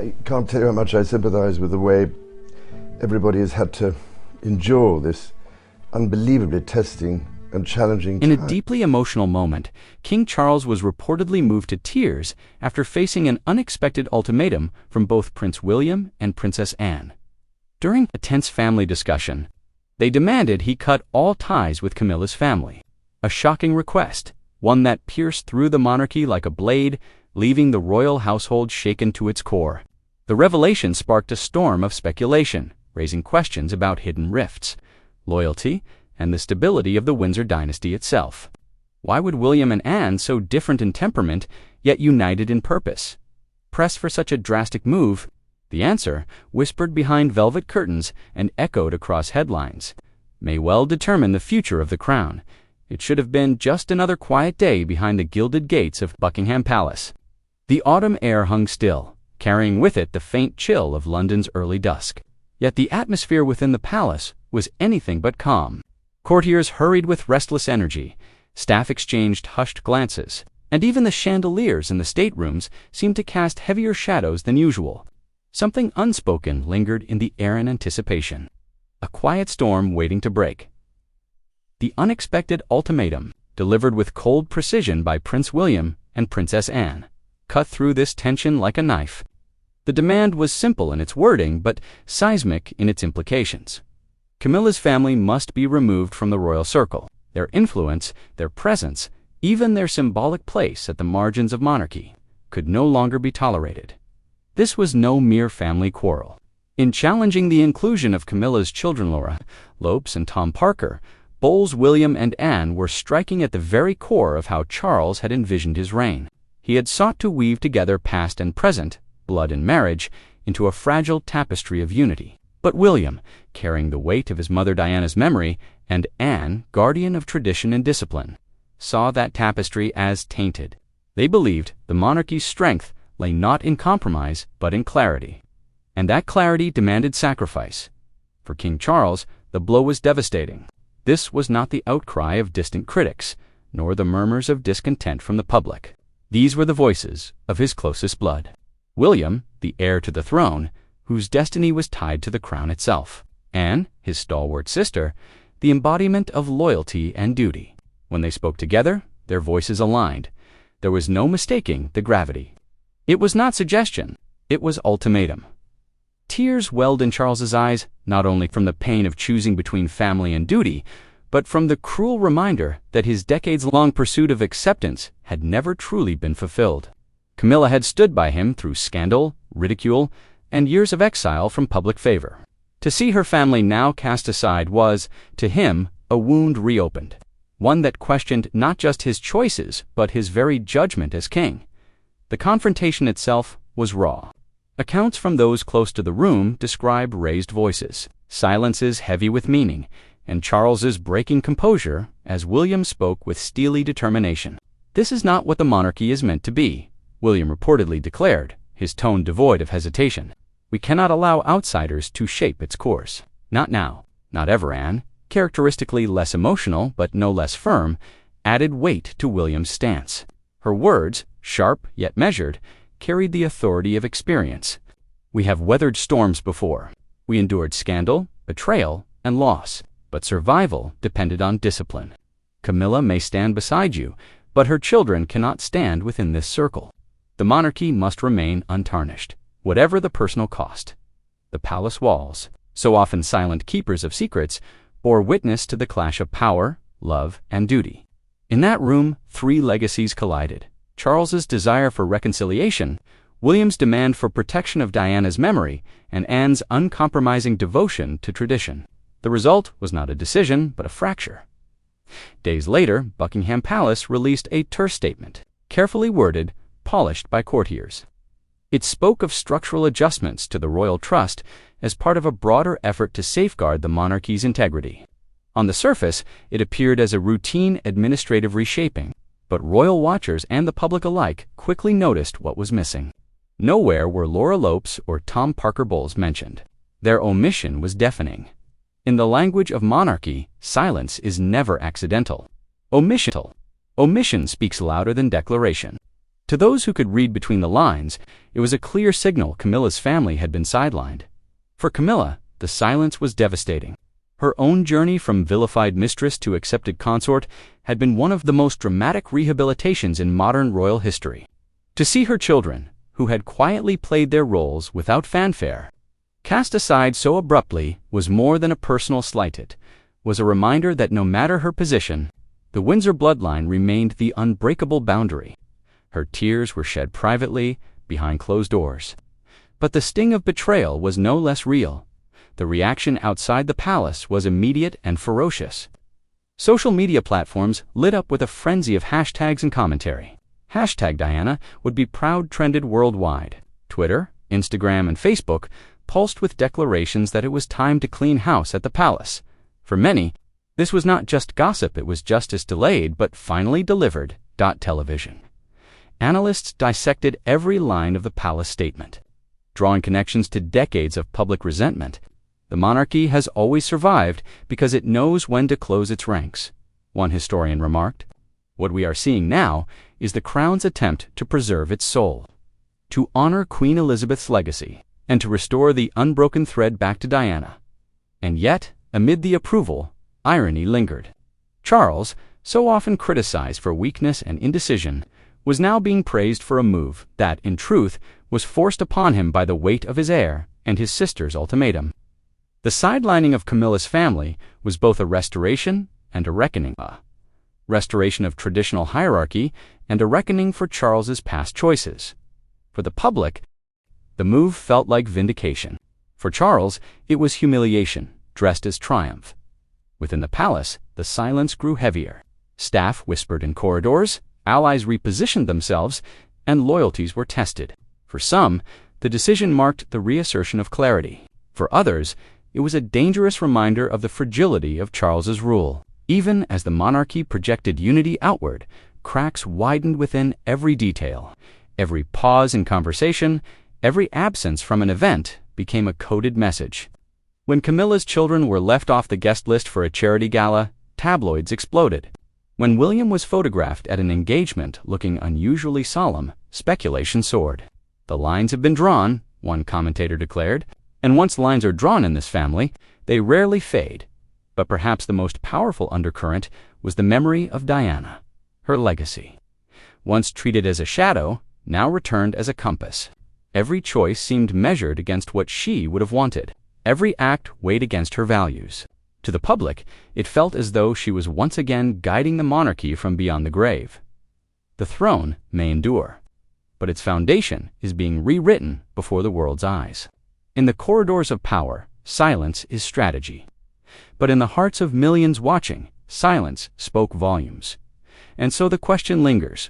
I can't tell you how much I sympathise with the way everybody has had to endure this unbelievably testing and challenging time. In a deeply emotional moment, King Charles was reportedly moved to tears after facing an unexpected ultimatum from both Prince William and Princess Anne. During a tense family discussion, they demanded he cut all ties with Camilla's family. A shocking request, one that pierced through the monarchy like a blade, leaving the royal household shaken to its core. The revelation sparked a storm of speculation, raising questions about hidden rifts, loyalty, and the stability of the Windsor dynasty itself. Why would William and Anne, so different in temperament, yet united in purpose, press for such a drastic move? The answer, whispered behind velvet curtains and echoed across headlines, may well determine the future of the crown. It should have been just another quiet day behind the gilded gates of Buckingham Palace. The autumn air hung still, carrying with it the faint chill of London's early dusk. Yet the atmosphere within the palace was anything but calm. Courtiers hurried with restless energy, staff exchanged hushed glances, and even the chandeliers in the staterooms seemed to cast heavier shadows than usual. Something unspoken lingered in the air in anticipation. A quiet storm waiting to break. The unexpected ultimatum, delivered with cold precision by Prince William and Princess Anne, cut through this tension like a knife. The demand was simple in its wording, but seismic in its implications. Camilla's family must be removed from the royal circle. Their influence, their presence, even their symbolic place at the margins of monarchy, could no longer be tolerated. This was no mere family quarrel. In challenging the inclusion of Camilla's children Laura, Lopes, and Tom Parker, Bowles, William, and Anne were striking at the very core of how Charles had envisioned his reign. He had sought to weave together past and present, blood and marriage, into a fragile tapestry of unity. But William, carrying the weight of his mother Diana's memory, and Anne, guardian of tradition and discipline, saw that tapestry as tainted. They believed the monarchy's strength lay not in compromise, but in clarity. And that clarity demanded sacrifice. For King Charles, the blow was devastating. This was not the outcry of distant critics, nor the murmurs of discontent from the public. These were the voices of his closest blood. William, the heir to the throne, whose destiny was tied to the crown itself. Anne, his stalwart sister, the embodiment of loyalty and duty. When they spoke together, their voices aligned. There was no mistaking the gravity. It was not suggestion, it was ultimatum. Tears welled in Charles's eyes, not only from the pain of choosing between family and duty, but from the cruel reminder that his decades-long pursuit of acceptance had never truly been fulfilled. Camilla had stood by him through scandal, ridicule, and years of exile from public favor. To see her family now cast aside was, to him, a wound reopened, one that questioned not just his choices, but his very judgment as king. The confrontation itself was raw. Accounts from those close to the room describe raised voices, silences heavy with meaning, and Charles's breaking composure as William spoke with steely determination. "This is not what the monarchy is meant to be," William reportedly declared, his tone devoid of hesitation. "We cannot allow outsiders to shape its course. Not now, not ever." Anne, characteristically less emotional but no less firm, added weight to William's stance. Her words, sharp yet measured, carried the authority of experience. "We have weathered storms before. We endured scandal, betrayal, and loss, but survival depended on discipline. Camilla may stand beside you, but her children cannot stand within this circle. The monarchy must remain untarnished, whatever the personal cost." The palace walls, so often silent keepers of secrets, bore witness to the clash of power, love, and duty. In that room, three legacies collided: Charles's desire for reconciliation, William's demand for protection of Diana's memory, and Anne's uncompromising devotion to tradition. The result was not a decision, but a fracture. Days later, Buckingham Palace released a terse statement, carefully worded, polished by courtiers. It spoke of structural adjustments to the royal trust as part of a broader effort to safeguard the monarchy's integrity. On the surface, it appeared as a routine administrative reshaping, but royal watchers and the public alike quickly noticed what was missing. Nowhere were Laura Lopes or Tom Parker Bowles mentioned. Their omission was deafening. In the language of monarchy, silence is never accidental. Omission speaks louder than declaration. To those who could read between the lines, it was a clear signal Camilla's family had been sidelined. For Camilla, the silence was devastating. Her own journey from vilified mistress to accepted consort had been one of the most dramatic rehabilitations in modern royal history. To see her children, who had quietly played their roles without fanfare, cast aside so abruptly was more than a personal slight. It was a reminder that no matter her position, the Windsor bloodline remained the unbreakable boundary. Her tears were shed privately, behind closed doors. But the sting of betrayal was no less real. The reaction outside the palace was immediate and ferocious. Social media platforms lit up with a frenzy of hashtags and commentary. #Diana would be proud trended worldwide. Twitter, Instagram, and Facebook pulsed with declarations that it was time to clean house at the palace. For many, this was not just gossip, it was justice delayed but finally delivered. Television. Analysts dissected every line of the palace statement, drawing connections to decades of public resentment. The monarchy has always survived because it knows when to close its ranks, one historian remarked. What we are seeing now is the crown's attempt to preserve its soul, to honor Queen Elizabeth's legacy, and to restore the unbroken thread back to Diana. And yet, amid the approval, irony lingered. Charles, so often criticized for weakness and indecision, was now being praised for a move that, in truth, was forced upon him by the weight of his heir and his sister's ultimatum. The sidelining of Camilla's family was both a restoration and a reckoning. A restoration of traditional hierarchy and a reckoning for Charles's past choices. For the public, the move felt like vindication. For Charles, it was humiliation, dressed as triumph. Within the palace, the silence grew heavier. Staff whispered in corridors, allies repositioned themselves, and loyalties were tested. For some, the decision marked the reassertion of clarity. For others, it was a dangerous reminder of the fragility of Charles's rule. Even as the monarchy projected unity outward, cracks widened within every detail. Every pause in conversation, every absence from an event became a coded message. When Camilla's children were left off the guest list for a charity gala, tabloids exploded. When William was photographed at an engagement looking unusually solemn, speculation soared. The lines have been drawn, one commentator declared, and once lines are drawn in this family, they rarely fade. But perhaps the most powerful undercurrent was the memory of Diana, her legacy. Once treated as a shadow, now returned as a compass. Every choice seemed measured against what she would have wanted. Every act weighed against her values. To the public, it felt as though she was once again guiding the monarchy from beyond the grave. The throne may endure, but its foundation is being rewritten before the world's eyes. In the corridors of power, silence is strategy. But in the hearts of millions watching, silence spoke volumes. And so the question lingers.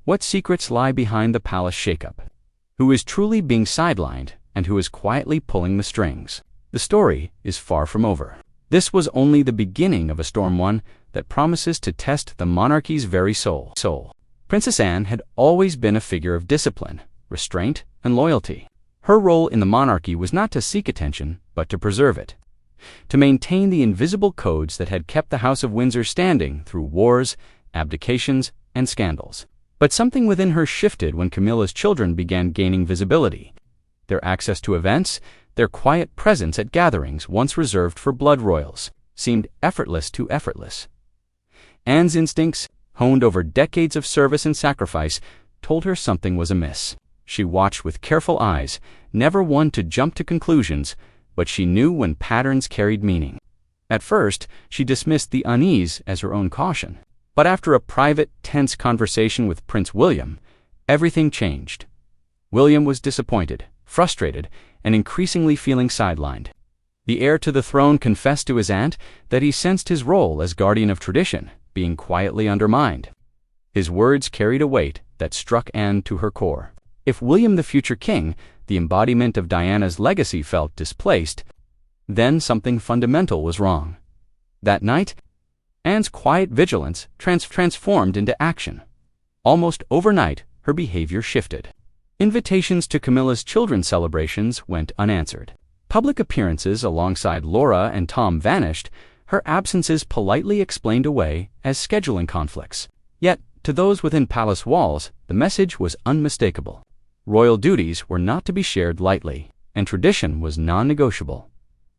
What secrets lie behind the palace shakeup? Who is truly being sidelined and who is quietly pulling the strings? The story is far from over. This was only the beginning of a storm, one that promises to test the monarchy's very soul. Princess Anne had always been a figure of discipline, restraint, and loyalty. Her role in the monarchy was not to seek attention, but to preserve it. To maintain the invisible codes that had kept the House of Windsor standing through wars, abdications, and scandals. But something within her shifted when Camilla's children began gaining visibility. Their access to events, their quiet presence at gatherings once reserved for blood royals, seemed effortless. Anne's instincts, honed over decades of service and sacrifice, told her something was amiss. She watched with careful eyes, never one to jump to conclusions, but she knew when patterns carried meaning. At first, she dismissed the unease as her own caution. But after a private, tense conversation with Prince William, everything changed. William was disappointed, frustrated, and increasingly feeling sidelined. The heir to the throne confessed to his aunt that he sensed his role as guardian of tradition being quietly undermined. His words carried a weight that struck Anne to her core. If William, the future king, the embodiment of Diana's legacy, felt displaced, then something fundamental was wrong. That night, Anne's quiet vigilance transformed into action. Almost overnight, her behavior shifted. Invitations to Camilla's children's celebrations went unanswered. Public appearances alongside Laura and Tom vanished, her absences politely explained away as scheduling conflicts. Yet, To those within palace walls, the message was unmistakable. Royal duties were not to be shared lightly, and tradition was non-negotiable.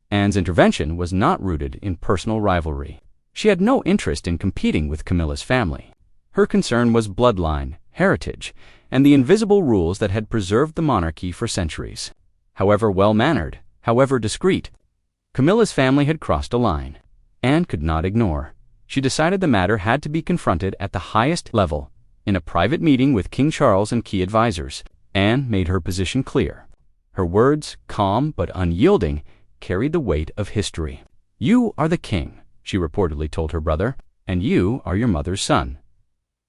Anne's intervention was not rooted in personal rivalry. She had no interest in competing with Camilla's family. Her concern was bloodline, heritage, and the invisible rules that had preserved the monarchy for centuries. However well-mannered, however discreet, Camilla's family had crossed a line. Anne could not ignore. She decided the matter had to be confronted at the highest level. In a private meeting with King Charles and key advisors, Anne made her position clear. Her words, calm but unyielding, carried the weight of history. "You are the king," she reportedly told her brother, "and you are your mother's son."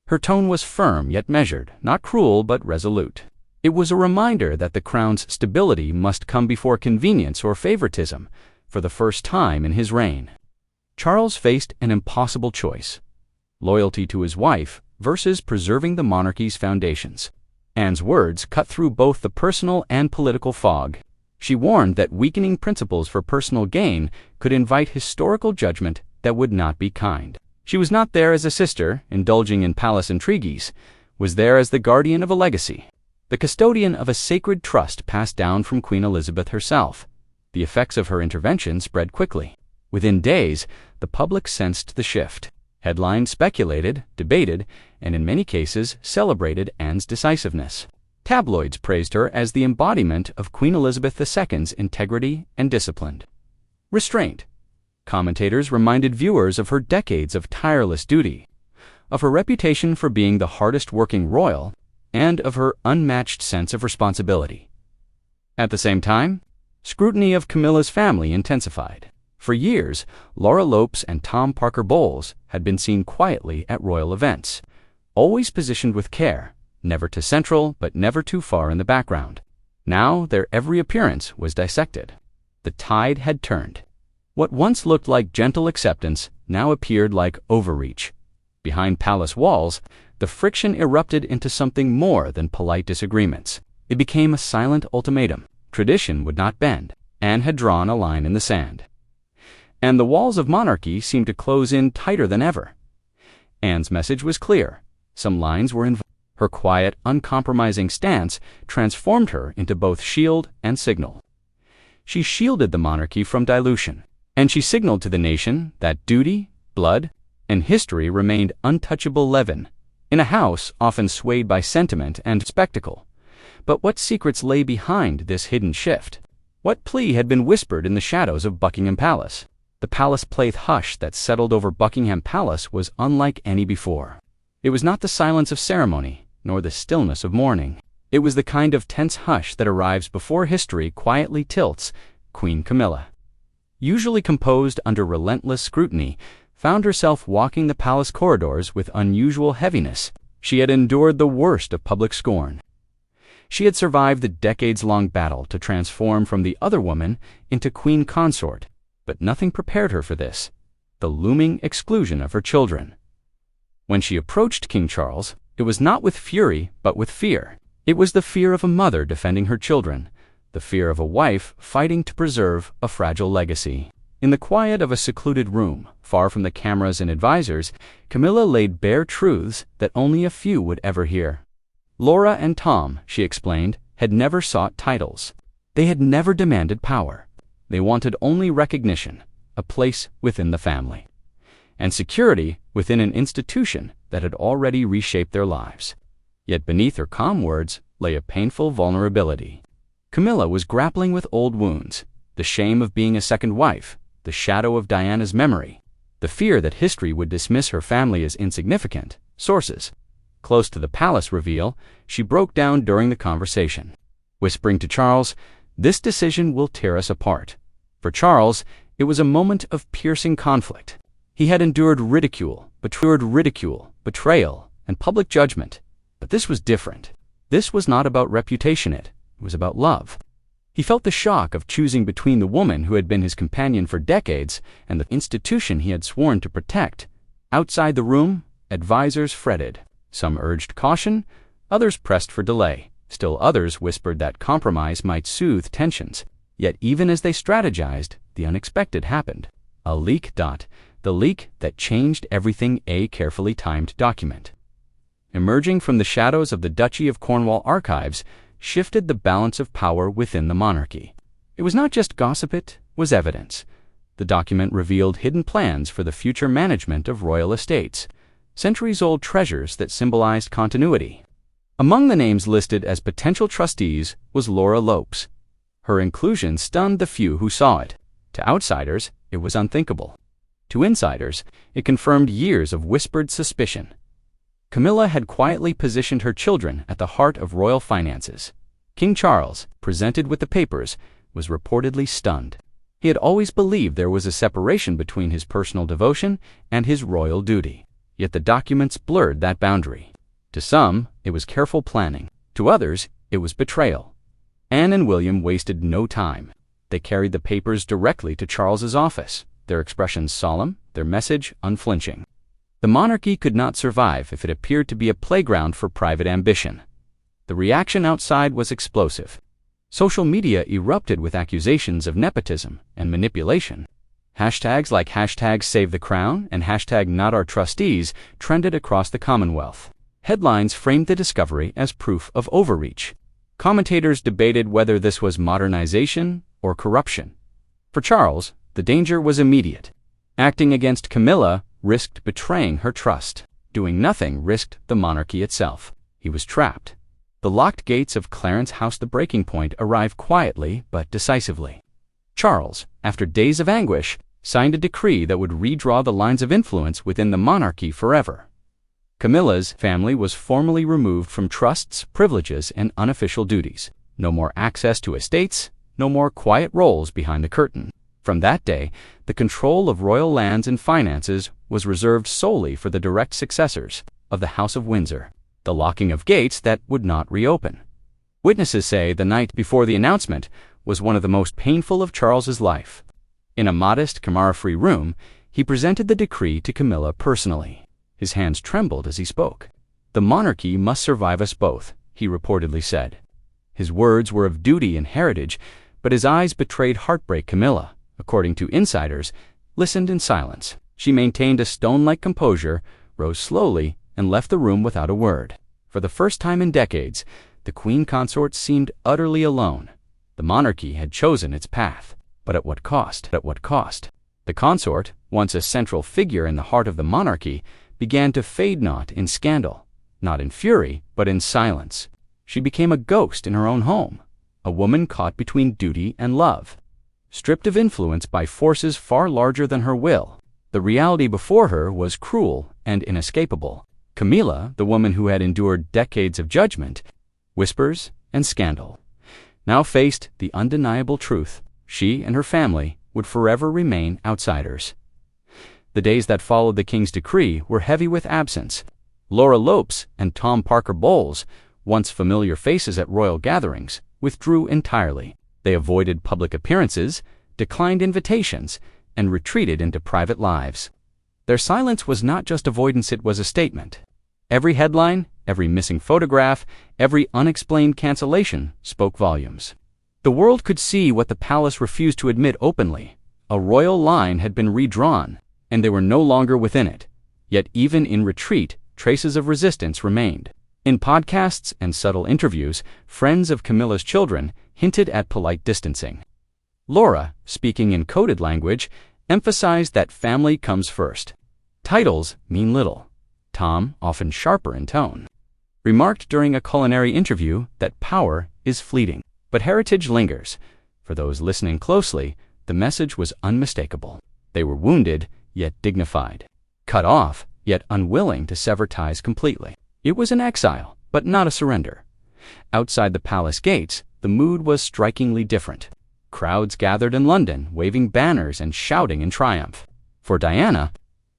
Her tone was firm yet measured, not cruel but resolute. It was a reminder that the crown's stability must come before convenience or favoritism, for the first time in his reign. Charles faced an impossible choice: loyalty to his wife versus preserving the monarchy's foundations. Anne's words cut through both the personal and political fog. She warned that weakening principles for personal gain could invite historical judgment that would not be kind. She was not there as a sister, indulging in palace intrigues, was there as the guardian of a legacy, the custodian of a sacred trust passed down from Queen Elizabeth herself. The effects of her intervention spread quickly. Within days, the public sensed the shift. Headlines speculated, debated, and in many cases celebrated Anne's decisiveness. Tabloids praised her as the embodiment of Queen Elizabeth II's integrity and discipline. Restraint. Commentators reminded viewers of her decades of tireless duty, of her reputation for being the hardest-working royal, and of her unmatched sense of responsibility. At the same time, scrutiny of Camilla's family intensified. For years, Laura Lopes and Tom Parker Bowles had been seen quietly at royal events, always positioned with care, never too central but never too far in the background. Now their every appearance was dissected. The tide had turned. What once looked like gentle acceptance now appeared like overreach. Behind palace walls, the friction erupted into something more than polite disagreements. It became a silent ultimatum. Tradition would not bend. Anne had drawn a line in the sand. And the walls of monarchy seemed to close in tighter than ever. Anne's message was clear. Some lines were involved. Her quiet, uncompromising stance transformed her into both shield and signal. She shielded the monarchy from dilution, and she signaled to the nation that duty, blood, and history remained untouchable leaven in a house often swayed by sentiment and spectacle. But what secrets lay behind this hidden shift? What plea had been whispered in the shadows of Buckingham Palace? The palace-played hush that settled over Buckingham Palace was unlike any before. It was not the silence of ceremony, nor the stillness of mourning. It was the kind of tense hush that arrives before history quietly tilts. Queen Camilla, usually composed under relentless scrutiny, found herself walking the palace corridors with unusual heaviness. She had endured the worst of public scorn. She had survived the decades-long battle to transform from the other woman into Queen Consort, but nothing prepared her for this: the looming exclusion of her children. When she approached King Charles, it was not with fury, but with fear. It was the fear of a mother defending her children, the fear of a wife fighting to preserve a fragile legacy. In the quiet of a secluded room, far from the cameras and advisors, Camilla laid bare truths that only a few would ever hear. Laura and Tom, she explained, had never sought titles. They had never demanded power. They wanted only recognition, a place within the family, and security within an institution that had already reshaped their lives. Yet beneath her calm words lay a painful vulnerability. Camilla was grappling with old wounds, the shame of being a second wife, the shadow of Diana's memory, the fear that history would dismiss her family as insignificant. Sources close to the palace reveal she broke down during the conversation, whispering to Charles, "This decision will tear us apart." For Charles, it was a moment of piercing conflict. He had endured ridicule, betrayal, and public judgment. But this was different. This was not about reputation, it was about love. He felt the shock of choosing between the woman who had been his companion for decades and the institution he had sworn to protect. Outside the room, advisors fretted. Some urged caution, others pressed for delay. Still others whispered that compromise might soothe tensions. Yet even as they strategized, the unexpected happened. A leak. The leak that changed everything. A carefully timed document. emerging from the shadows of the Duchy of Cornwall archives, shifted the balance of power within the monarchy. It was not just gossip, it was evidence. The document revealed hidden plans for the future management of royal estates, centuries-old treasures that symbolized continuity. Among the names listed as potential trustees was Laura Lopes. Her inclusion stunned the few who saw it. To outsiders, it was unthinkable. To insiders, it confirmed years of whispered suspicion. Camilla had quietly positioned her children at the heart of royal finances. King Charles, presented with the papers, was reportedly stunned. He had always believed there was a separation between his personal devotion and his royal duty. Yet the documents blurred that boundary. To some, it was careful planning. To others, it was betrayal. Anne and William wasted no time. They carried the papers directly to Charles's office, their expressions solemn, their message unflinching. The monarchy could not survive if it appeared to be a playground for private ambition. The reaction outside was explosive. Social media erupted with accusations of nepotism and manipulation. Hashtags like #SaveTheCrown and #NotOurTrustees trended across the Commonwealth. Headlines framed the discovery as proof of overreach. Commentators debated whether this was modernization or corruption. For Charles, the danger was immediate. Acting against Camilla risked betraying her trust. Doing nothing risked the monarchy itself. He was trapped. The locked gates of Clarence House, the breaking point, arrived quietly but decisively. Charles, after days of anguish, signed a decree that would redraw the lines of influence within the monarchy forever. Camilla's family was formally removed from trusts, privileges, and unofficial duties. No more access to estates, no more quiet roles behind the curtain. From that day, the control of royal lands and finances was reserved solely for the direct successors of the House of Windsor, the locking of gates that would not reopen. Witnesses say the night before the announcement was one of the most painful of Charles's life. In a modest, camera-free room, he presented the decree to Camilla personally. His hands trembled as he spoke. "The monarchy must survive us both," he reportedly said. His words were of duty and heritage, but his eyes betrayed heartbreak. Camilla, according to insiders, listened in silence. She maintained a stone-like composure, rose slowly, and left the room without a word. For the first time in decades, the Queen Consort seemed utterly alone. The monarchy had chosen its path. But at what cost? At what cost? The consort, once a central figure in the heart of the monarchy, began to fade, not in scandal, not in fury, but in silence. She became a ghost in her own home, a woman caught between duty and love. Stripped of influence by forces far larger than her will, the reality before her was cruel and inescapable. Camilla, the woman who had endured decades of judgment, whispers, and scandal, now faced the undeniable truth. She and her family would forever remain outsiders. The days that followed the king's decree were heavy with absence. Laura Lopes and Tom Parker Bowles, once familiar faces at royal gatherings, withdrew entirely. They avoided public appearances, declined invitations, and retreated into private lives. Their silence was not just avoidance, it was a statement. Every headline, every missing photograph, every unexplained cancellation spoke volumes. The world could see what the palace refused to admit openly. A royal line had been redrawn, and they were no longer within it. Yet even in retreat, traces of resistance remained. In podcasts and subtle interviews, friends of Camilla's children hinted at polite distancing. Laura, speaking in coded language, emphasized that family comes first. Titles mean little. Tom, often sharper in tone, remarked during a culinary interview that power is fleeting. But heritage lingers. For those listening closely, the message was unmistakable. They were wounded, yet dignified. Cut off, yet unwilling to sever ties completely. It was an exile, but not a surrender. Outside the palace gates, the mood was strikingly different. Crowds gathered in London, waving banners and shouting in triumph. For Diana,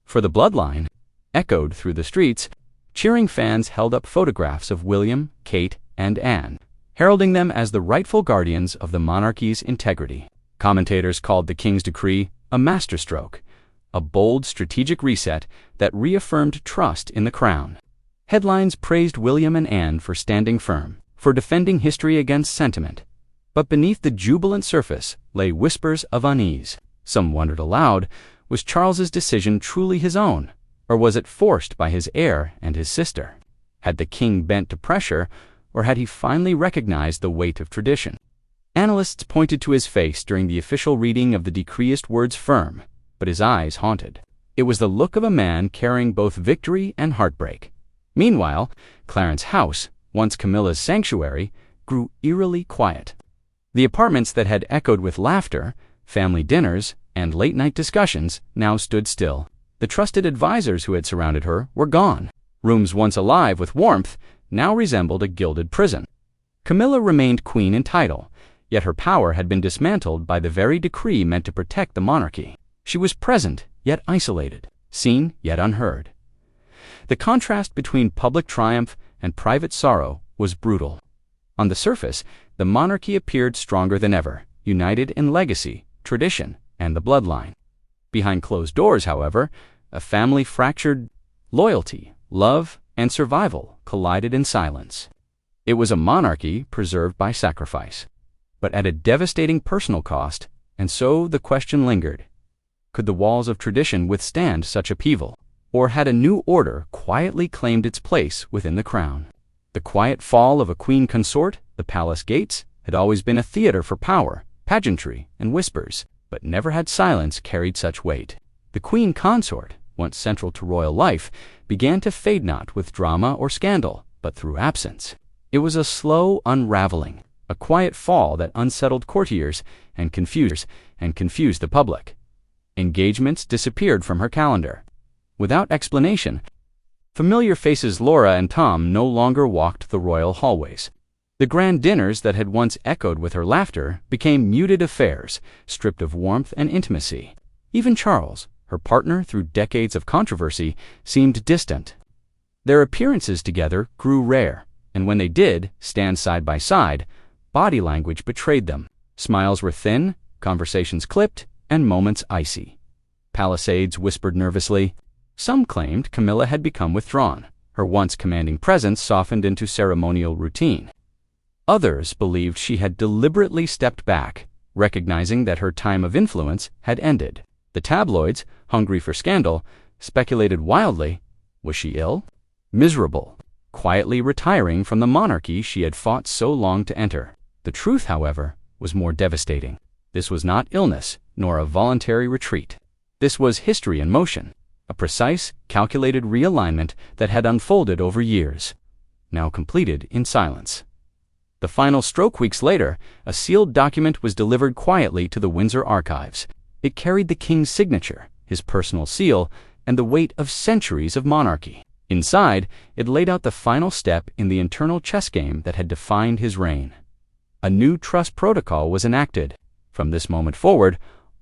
for the bloodline, echoed through the streets, cheering fans held up photographs of William, Kate, and Anne, heralding them as the rightful guardians of the monarchy's integrity. Commentators called the king's decree a masterstroke, a bold strategic reset that reaffirmed trust in the crown. Headlines praised William and Anne for standing firm, for defending history against sentiment. But beneath the jubilant surface lay whispers of unease. Some wondered aloud, was Charles's decision truly his own, or was it forced by his heir and his sister? Had the king bent to pressure, or had he finally recognized the weight of tradition? Analysts pointed to his face during the official reading of the decreeist words firm, but his eyes haunted. It was the look of a man carrying both victory and heartbreak. Meanwhile, Clarence House, once Camilla's sanctuary, grew eerily quiet. The apartments that had echoed with laughter, family dinners, and late-night discussions now stood still. The trusted advisors who had surrounded her were gone. Rooms once alive with warmth now resembled a gilded prison. Camilla remained queen in title, yet her power had been dismantled by the very decree meant to protect the monarchy. She was present, yet isolated, seen, yet unheard. The contrast between public triumph and private sorrow was brutal. On the surface, the monarchy appeared stronger than ever, united in legacy, tradition, and the bloodline. Behind closed doors, however, a family fractured. Loyalty, love, and survival collided in silence. It was a monarchy preserved by sacrifice, but at a devastating personal cost, and so the question lingered. Could the walls of tradition withstand such upheaval, or had a new order quietly claimed its place within the crown? The quiet fall of a queen consort, the palace gates, had always been a theater for power, pageantry, and whispers, but never had silence carried such weight. The queen consort, once central to royal life, began to fade not with drama or scandal, but through absence. It was a slow unraveling, a quiet fall that unsettled courtiers and confused the public. Engagements disappeared from her calendar. Without explanation, familiar faces Laura and Tom no longer walked the royal hallways. The grand dinners that had once echoed with her laughter became muted affairs, stripped of warmth and intimacy. Even Charles, her partner through decades of controversy, seemed distant. Their appearances together grew rare, and when they did stand side by side, body language betrayed them. Smiles were thin, conversations clipped, and moments icy. Palisades whispered nervously. Some claimed Camilla had become withdrawn. Her once commanding presence softened into ceremonial routine. Others believed she had deliberately stepped back, recognizing that her time of influence had ended. The tabloids, hungry for scandal, speculated wildly. Was she ill? Miserable? Quietly retiring from the monarchy she had fought so long to enter? The truth, however, was more devastating. This was not illness, nor a voluntary retreat. This was history in motion, a precise, calculated realignment that had unfolded over years, now completed in silence. The final stroke weeks later, a sealed document was delivered quietly to the Windsor archives. It carried the king's signature, his personal seal, and the weight of centuries of monarchy. Inside, it laid out the final step in the internal chess game that had defined his reign. A new trust protocol was enacted. From this moment forward,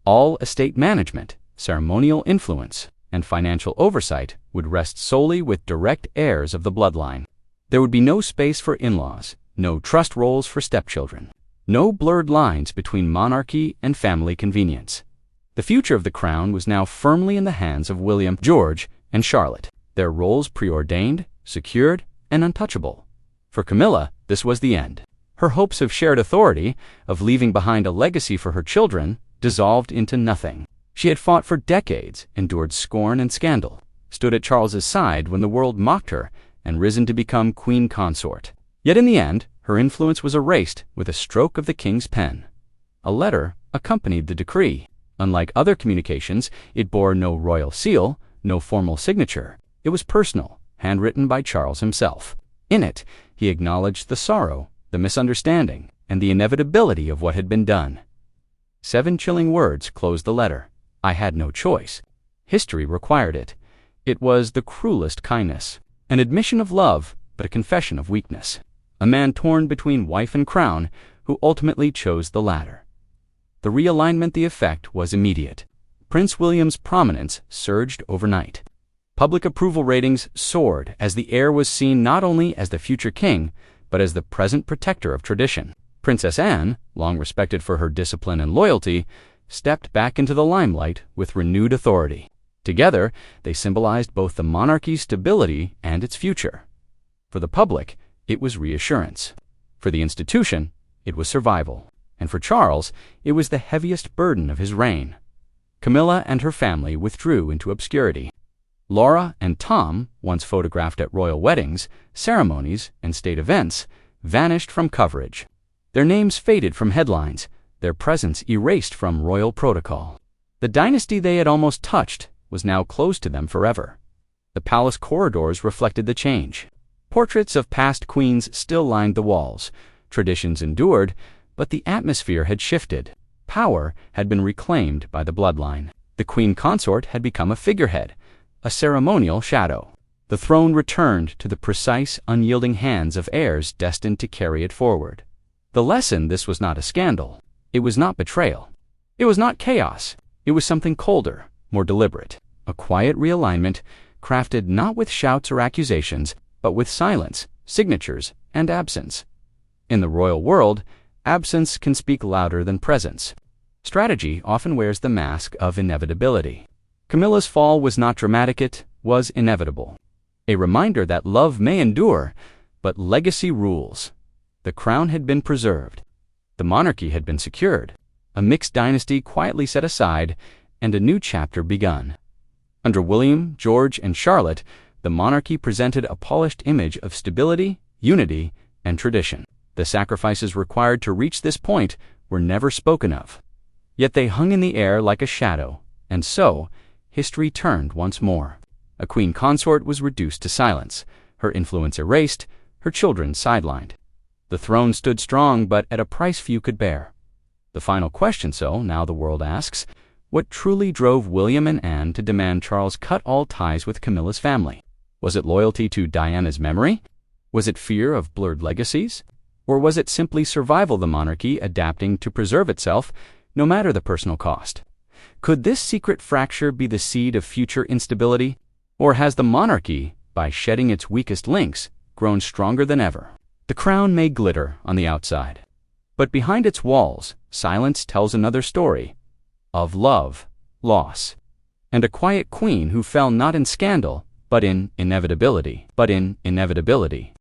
all estate management, ceremonial influence, and financial oversight would rest solely with direct heirs of the bloodline. There would be no space for in-laws, no trust roles for stepchildren, no blurred lines between monarchy and family convenience. The future of the crown was now firmly in the hands of William, George, and Charlotte, their roles preordained, secured, and untouchable. For Camilla, this was the end. Her hopes of shared authority, of leaving behind a legacy for her children, dissolved into nothing. She had fought for decades, endured scorn and scandal, stood at Charles's side when the world mocked her, and risen to become queen consort. Yet in the end, her influence was erased with a stroke of the king's pen. A letter accompanied the decree. Unlike other communications, it bore no royal seal, no formal signature. It was personal, handwritten by Charles himself. In it, he acknowledged the sorrow, the misunderstanding, and the inevitability of what had been done. 7 chilling words closed the letter. I had no choice. History required it. It was the cruelest kindness, an admission of love, but a confession of weakness. A man torn between wife and crown, who ultimately chose the latter. The realignment, the effect, was immediate. Prince William's prominence surged overnight. Public approval ratings soared as the heir was seen not only as the future king, but as the present protector of tradition. Princess Anne, long respected for her discipline and loyalty, stepped back into the limelight with renewed authority. Together, they symbolized both the monarchy's stability and its future. For the public, it was reassurance. For the institution, it was survival. And for Charles, it was the heaviest burden of his reign. Camilla and her family withdrew into obscurity. Laura and Tom, once photographed at royal weddings, ceremonies, and state events, vanished from coverage. Their names faded from headlines, their presence erased from royal protocol. The dynasty they had almost touched was now closed to them forever. The palace corridors reflected the change. Portraits of past queens still lined the walls. Traditions endured, but the atmosphere had shifted. Power had been reclaimed by the bloodline. The queen consort had become a figurehead, a ceremonial shadow. The throne returned to the precise, unyielding hands of heirs destined to carry it forward. The lesson: this was not a scandal. It was not betrayal. It was not chaos. It was something colder, more deliberate. A quiet realignment, crafted not with shouts or accusations, but with silence, signatures, and absence. In the royal world, absence can speak louder than presence. Strategy often wears the mask of inevitability. Camilla's fall was not dramatic, it was inevitable. A reminder that love may endure, but legacy rules. The crown had been preserved. The monarchy had been secured. A mixed dynasty quietly set aside, and a new chapter begun. Under William, George, and Charlotte, the monarchy presented a polished image of stability, unity, and tradition. The sacrifices required to reach this point were never spoken of. Yet they hung in the air like a shadow, and so, history turned once more. A queen consort was reduced to silence, her influence erased, her children sidelined. The throne stood strong, but at a price few could bear. The final question, so now the world asks, what truly drove William and Anne to demand Charles cut all ties with Camilla's family? Was it loyalty to Diana's memory? Was it fear of blurred legacies? Or was it simply survival, the monarchy adapting to preserve itself, no matter the personal cost? Could this secret fracture be the seed of future instability? Or has the monarchy, by shedding its weakest links, grown stronger than ever? The crown may glitter on the outside, but behind its walls, silence tells another story of love, loss, and a quiet queen who fell not in scandal, but in inevitability.